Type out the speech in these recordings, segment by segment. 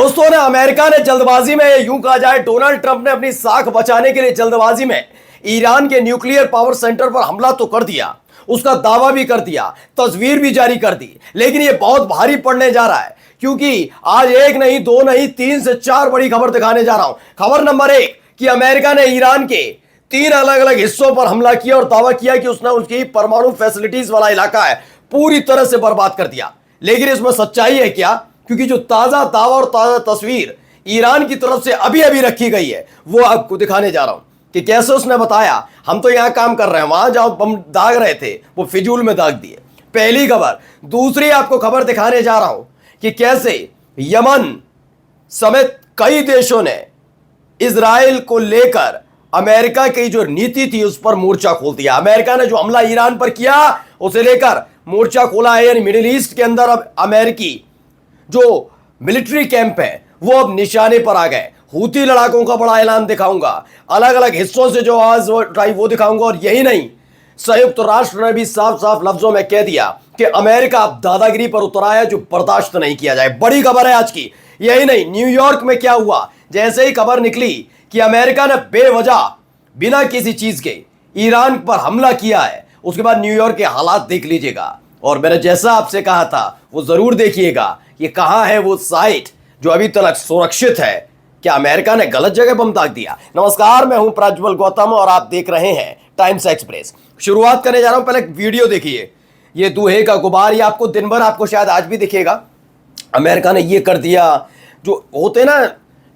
दोस्तों ने अमेरिका ने जल्दबाजी में, यूं कहा जाए डोनाल्ड ट्रंप ने अपनी साख बचाने के लिए जल्दबाजी में ईरान के न्यूक्लियर पावर सेंटर पर हमला तो कर दिया, उसका दावा भी कर दिया, तस्वीर भी जारी कर दी। लेकिन यह बहुत भारी पड़ने जा रहा है, क्योंकि आज एक नहीं, दो नहीं, 3 से 4 बड़ी खबर दिखाने जा रहा हूं। खबर नंबर 1 कि अमेरिका ने ईरान के 3 अलग अलग हिस्सों पर हमला किया और दावा किया कि उसने उसकी परमाणु फैसिलिटीज वाला इलाका है पूरी तरह से बर्बाद कर दिया। लेकिन इसमें सच्चाई है क्या? क्योंकि जो ताजा दावा और ताजा तस्वीर ईरान की तरफ से अभी अभी रखी गई है वो आपको दिखाने जा रहा हूं कि कैसे उसने बताया हम तो यहां काम कर रहे हैं, वहां जहां बम दाग रहे थे वो फिजूल में दाग दिए। पहली खबर। दूसरी आपको खबर दिखाने जा रहा हूं कि कैसे यमन समेत कई देशों ने इजराइल को लेकर अमेरिका की जो नीति थी उस पर मोर्चा खोल दिया। अमेरिका ने जो हमला ईरान पर किया उसे लेकर मोर्चा खोला है। यानी मिडिल ईस्ट के अंदर अब अमेरिकी जो मिलिट्री कैंप है वो अब निशाने पर आ गए। हूती लड़ाकों का बड़ा ऐलान दिखाऊंगा, अलग अलग हिस्सों से जो आवाज उठाई वो दिखाऊंगा। और यही नहीं, संयुक्त राष्ट्र ने भी साफ साफ लफ्जों में कह दिया कि अमेरिका अब दादागिरी पर उतरा है जो बर्दाश्त नहीं किया जाए। बड़ी खबर है आज की। यही नहीं, न्यूयॉर्क में क्या हुआ, जैसे ही खबर निकली कि अमेरिका ने बेवजह बिना किसी चीज के ईरान पर हमला किया है, उसके बाद न्यूयॉर्क के हालात देख लीजिएगा। और मैंने जैसा आपसे कहा था वो जरूर देखिएगा। ये कहां है वो साइट जो अभी तक सुरक्षित है? क्या अमेरिका ने गलत जगह बम दाग दिया? नमस्कार, मैं हूं प्रज्वल गौतम और आप देख रहे हैं टाइम्स एक्सप्रेस। शुरुआत करने जा रहा हूं, पहले वीडियो देखिए। ये दूहे का गुबार, ये आपको दिन भर, आपको शायद आज भी दिखेगा। अमेरिका ने ये कर दिया। जो होते ना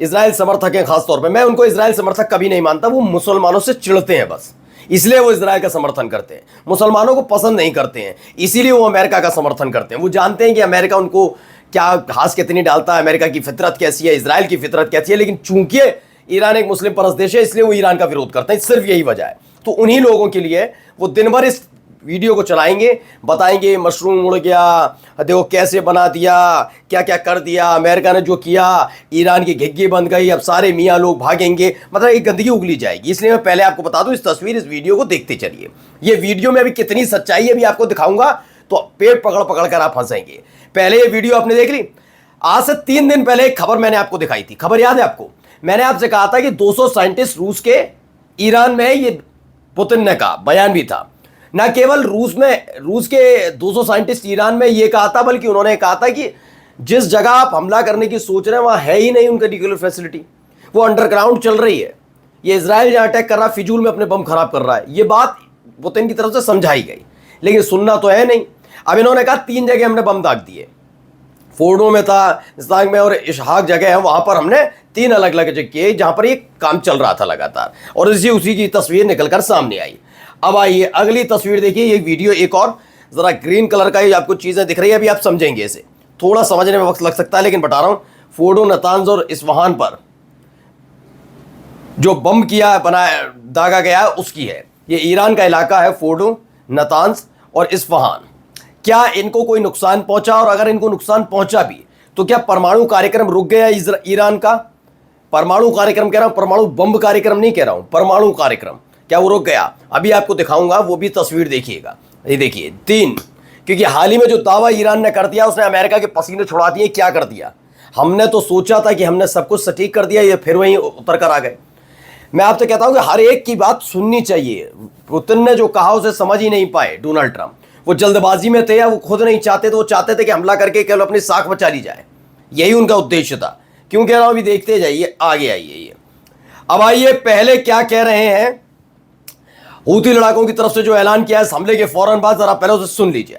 इजराइल समर्थक हैं, खासतौर पर मैं उनको इजराइल समर्थक कभी नहीं मानता। वो मुसलमानों से चिढ़ते हैं बस, इसलिए वो इजराइल का समर्थन करते हैं। मुसलमानों को पसंद नहीं करते हैं, इसीलिए वो अमेरिका का समर्थन करते हैं। वो जानते हैं कि अमेरिका उनको क्या घास कितनी डालता है, अमेरिका की फितरत कैसी है, इजराइल की फितरत कैसी है। लेकिन चूंकि ईरान एक मुस्लिम परस्त देश है इसलिए वो ईरान का विरोध करते हैं, सिर्फ यही वजह है। तो उन्हीं लोगों के लिए वो दिन भर इस वीडियो को चलाएंगे, बताएंगे मशरूम उड़ गया, देखो कैसे बना दिया, क्या क्या कर दिया अमेरिका ने जो किया, ईरान की घिग्गी बंद गई, अब सारे मियाँ लोग भागेंगे, मतलब एक गंदगी उगली जाएगी। इसलिए मैं पहले आपको बता दूं, इस तस्वीर, इस वीडियो को देखते चलिए। ये वीडियो में अभी कितनी सच्चाई है भी आपको दिखाऊंगा, तो पेट पकड़ पकड़ कर आप फंसेंगे। पहले ये वीडियो आपने देख ली। आज से 3 दिन पहले एक खबर मैंने आपको दिखाई थी। खबर याद है आपको? मैंने आपसे कहा था कि 200 साइंटिस्ट रूस के ईरान में, ये पुतिन ने कहा, बयान भी था। ना केवल रूस के 200 साइंटिस्ट ईरान में ये कहा था, बल्कि उन्होंने कहा था कि जिस जगह आप हमला करने की सोच रहे हैं वहां है ही नहीं उनका न्यूक्लियर फैसिलिटी, वो अंडरग्राउंड चल रही है। ये इजराइल जहां अटैक कर रहा है फिजूल में अपने बम खराब कर रहा है। ये बात पुतिन की तरफ से समझाई गई, लेकिन सुनना तो है नहीं। अब इन्होंने कहा 3 जगह हमने बम दाग दिए, फोर्डो में था, इस्तांग में और इशहाक जगह है, वहां पर हमने 3 अलग अलग जगह किए जहां पर ये काम चल रहा था लगातार। और उसी की तस्वीर निकलकर सामने आई। अब आइए अगली तस्वीर देखिए। ये वीडियो एक और जरा ग्रीन कलर का, ये आपको चीजें दिख रही है, अभी आप समझेंगे इसे। थोड़ा समझने में वक्त लग सकता है लेकिन बता रहा हूं। फोर्डो, नतांज और इस्फहान पर जो बम किया, बनाया, दागा गया उसकी है। ये ईरान का इलाका है, फोर्डो, नतांज और इस्फहान। क्या इनको कोई नुकसान पहुंचा? और अगर इनको नुकसान पहुंचा भी तो क्या परमाणु कार्यक्रम रुक गया ईरान का? परमाणु कार्यक्रम कह रहा हूं, परमाणु बम कार्यक्रम नहीं कह रहा हूं, परमाणु कार्यक्रम, क्या वो रुक गया? अभी आपको दिखाऊंगा, वो भी तस्वीर देखिएगा। ये देखिए 3, क्योंकि हाल ही में जो दावा ईरान ने कर दिया उसने अमेरिका के पसीने छुड़ा दिए। क्या कर दिया? हमने तो सोचा था कि हमने सब कुछ सटीक कर दिया, ये फिर वहीं उतर कर आ गए। मैं आपसे कहता हूं कि हर एक की बात सुननी चाहिए। पुतिन ने जो कहा उसे समझ ही नहीं पाए डोनाल्ड ट्रंप। वो जल्दबाजी में थे या वो खुद नहीं चाहते थे, वो चाहते थे कि हमला करके केवल अपनी साख बचा ली जाए। यही उनका उद्देश्य था। क्यों कह रहा हूं अभी देखते जाइए, आगे आइए। ये अब आइए, पहले क्या कह रहे हैं हूती लड़ाकों की तरफ से जो ऐलान किया है हमले के फौरन बाद, जरा पहले उसे सुन लीजिए।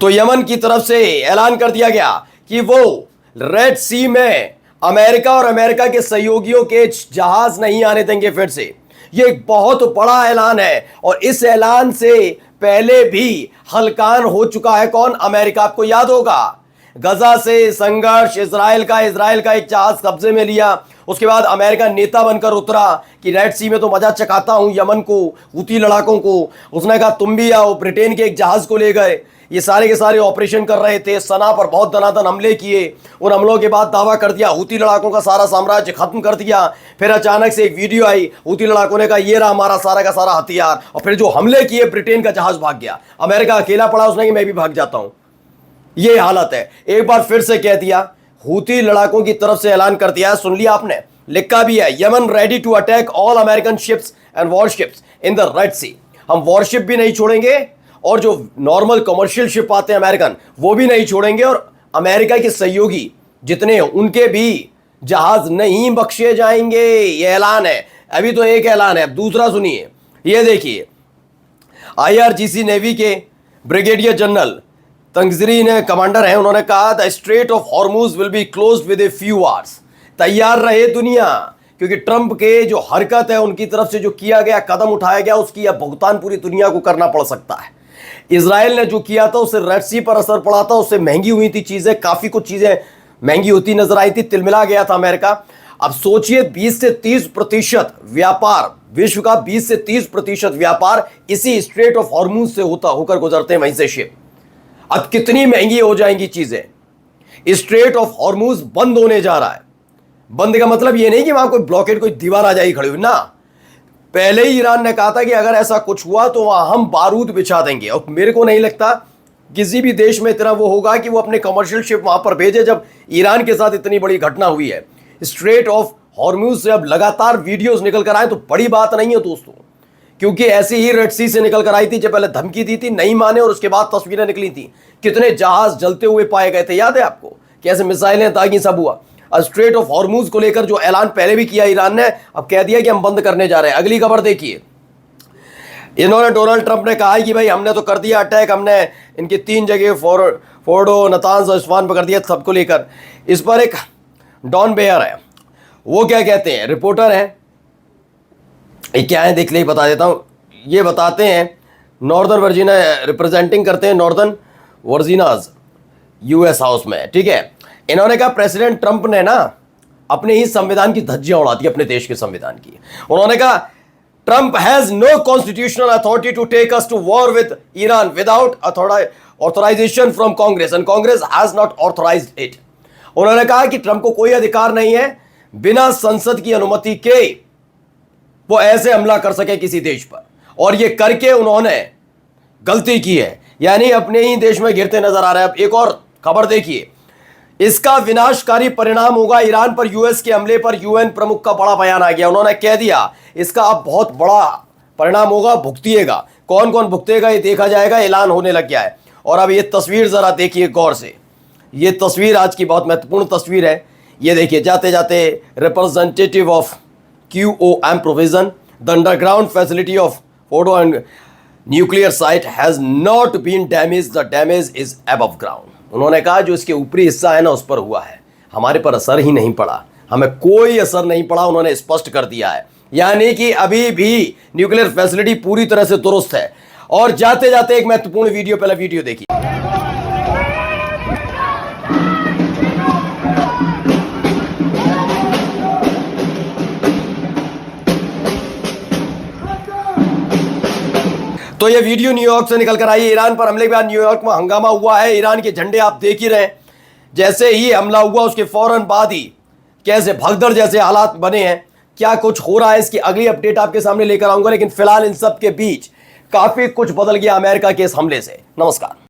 तो यमन की तरफ से ऐलान कर दिया गया कि वो रेड सी में अमेरिका और अमेरिका के सहयोगियों के जहाज नहीं आने देंगे फिर से। ये एक बहुत बड़ा ऐलान है और इस ऐलान से पहले भी हलकान हो चुका है। कौन? अमेरिका। आपको याद होगा गजा से संघर्ष, इसराइल का एक जहाज कब्जे में लिया, उसके बाद अमेरिका नेता बनकर उतरा कि रेड सी में तो मजा चखाता हूं यमन को, हुती लड़ाकों को। उसने कहा तुम भी आओ, ब्रिटेन के एक जहाज को ले गए। ये सारे के सारे ऑपरेशन कर रहे थे, सना पर बहुत दनादन हमले किए। उन हमलों के बाद दावा कर दिया हुती लड़ाकों का सारा साम्राज्य खत्म कर दिया। फिर अचानक से एक वीडियो आई, हुती लड़ाकों ने कहा ये रहा हमारा सारा का सारा हथियार, और फिर जो हमले किए ब्रिटेन का जहाज भाग गया। अमेरिका अकेला पड़ा, उसने कि मैं भी भाग जाता हूं। ये हालत है। एक बार फिर से कह दिया, हुती लड़ाकों की तरफ से ऐलान कर दिया है, सुन लिया आपने, लिखा भी है, Yemen ready to attack all American ships and warships in the Red Sea. हम वॉरशिप भी नहीं छोड़ेंगे और जो नॉर्मल कमर्शियल शिप आते हैं अमेरिकन, वो भी नहीं छोड़ेंगे, और अमेरिका के सहयोगी जितने हैं उनके भी जहाज नहीं बख्शे जाएंगे। ये ऐलान है। अभी तो एक ऐलान है, अब दूसरा सुनिए। ये देखिए, IRGC नेवी के ब्रिगेडियर जनरल तंगजरीन कमांडर हैं, उन्होंने कहा the straight of Hormuz will be closed with a few hours. तैयार रहे दुनिया, क्योंकि ट्रंप के जो हरकत है, उनकी तरफ से जो किया गया कदम उठाया गया, उसकी अब भुगतान पूरी दुनिया को करना पड़ सकता है। इजराइल ने जो किया था उससे रेड सी पर असर पड़ा था, उससे महंगी हुई थी चीजें, काफी कुछ चीजें महंगी होती नजर आई थी, तिलमिला गया था अमेरिका। अब सोचिए 20 से 30% व्यापार, विश्व का 20 से 30% व्यापार इसी स्ट्रेट ऑफ हॉर्मुज से होकर गुजरते हैं, वहीं से शिप। अब कितनी महंगी हो जाएंगी चीजें। स्ट्रेट ऑफ हॉर्मुज बंद होने जा रहा है। बंद का मतलब यह नहीं कि वहां कोई ब्लॉकेड, कोई दीवार आ जाएगी खड़ी हुई, ना। पहले ही ईरान ने कहा था कि अगर ऐसा कुछ हुआ तो वहां हम बारूद बिछा देंगे, और मेरे को नहीं लगता किसी भी देश में इतना वो होगा कि वो अपने कमर्शियल शिप वहां पर भेजे, जब ईरान के साथ इतनी बड़ी घटना हुई है। स्ट्रेट ऑफ हॉर्मुज से अब लगातार वीडियोस निकल कर आए तो बड़ी बात नहीं है दोस्तों, क्योंकि ऐसी ही रेड सी से निकल कर आई थी, जब पहले धमकी दी थी, नहीं माने, और उसके बाद तस्वीरें निकली थी, कितने जहाज जलते हुए पाए गए थे, याद है आपको, कैसे मिसाइलें दागी, सब हुआ। स्ट्रेट ऑफ हॉर्मुज को लेकर जो ऐलान पहले भी किया ईरान ने, अब कह दिया कि हम बंद करने जा रहे हैं। अगली खबर देखिए, इन्होंने, डोनाल्ड ट्रंप ने कहा है कि भाई हमने तो कर दिया अटैक, हमने इनकी 3 जगह फोर्डो, नतांज और इस्फहान पर कर दिया, सबको लेकर। इस पर एक डॉन बेयर है, वो क्या कहते हैं, रिपोर्टर है, ये क्या है देख ले, बता देता हूँ। ये बताते हैं नॉर्दर्न वर्जीनिया, रिप्रेजेंटिंग करते हैं नॉर्दर्न वर्जीनाज US हाउस में, ठीक है। इन्होंने कहा प्रेसिडेंट ट्रंप ने ना अपने ही संविधान की धज्जियां उड़ा दी, अपने देश के संविधान की। उन्होंने कहा Trump has no constitutional authority to take us to war with Iran without authorization from Congress, and Congress has not authorized it. उन्होंने कहा कि ट्रंप को कोई अधिकार नहीं है बिना संसद की अनुमति के वो ऐसे हमला कर सके किसी देश पर, और ये करके उन्होंने गलती की है, यानी अपने ही देश में गिरते नजर आ रहे हैं। अब एक और खबर देखिए, इसका विनाशकारी परिणाम होगा ईरान पर US के हमले पर UN प्रमुख का बड़ा बयान आ गया। उन्होंने कह दिया इसका अब बहुत बड़ा परिणाम होगा, भुगतिएगा। कौन कौन भुगतेगा ये देखा जाएगा, ऐलान होने लग गया है। और अब ये तस्वीर जरा देखिए गौर से, ये तस्वीर आज की बहुत महत्वपूर्ण तस्वीर है। ये देखिए, जाते जाते representative of QOM province, the underground facility of Fordow and nuclear site has not been damage, the damage is above ground. उन्होंने कहा जो इसके ऊपरी हिस्सा है ना, उस पर हुआ है, हमारे पर असर ही नहीं पड़ा, हमें कोई असर नहीं पड़ा, उन्होंने स्पष्ट कर दिया है। यानी कि अभी भी न्यूक्लियर फैसिलिटी पूरी तरह से दुरुस्त है। और जाते जाते एक महत्वपूर्ण वीडियो, पहला वीडियो देखिए। तो ये वीडियो न्यूयॉर्क से निकल कर आई है। ईरान पर हमले के बाद न्यूयॉर्क में हंगामा हुआ है। ईरान के झंडे आप देख ही रहे, जैसे ही हमला हुआ उसके फौरन बाद ही कैसे भगदड़ जैसे हालात बने हैं। क्या कुछ हो रहा है, इसकी अगली अपडेट आपके सामने लेकर आऊंगा, लेकिन फिलहाल इन सब के बीच काफी कुछ बदल गया अमेरिका के इस हमले से। नमस्कार।